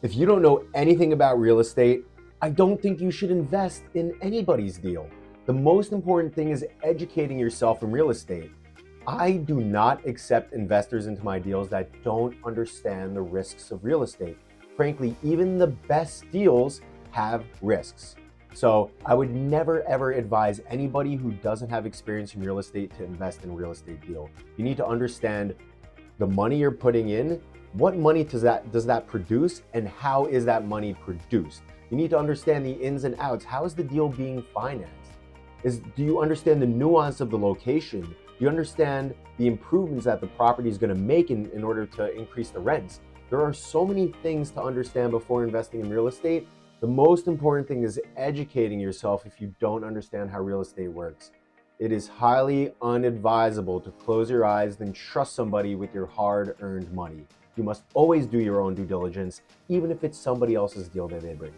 If you don't know anything about real estate, I don't think you should invest in anybody's deal. The most important thing is educating yourself in real estate. I do not accept investors into my deals that don't understand the risks of real estate. Frankly, even the best deals have risks. So I would never ever advise anybody who doesn't have experience in real estate to invest in a real estate deal. You need to understand the money you're putting in, what money does that produce, and how is that money produced. You need to understand the ins and outs. How is the deal being financed? Do you understand the nuance of the location? Do you understand the improvements that the property is going to make in order to increase the rents? There are so many things to understand before investing in real estate. The most important thing is educating yourself if you don't understand how real estate works. It is highly unadvisable to close your eyes and trust somebody with your hard-earned money. You must always do your own due diligence, even if it's somebody else's deal that they bring.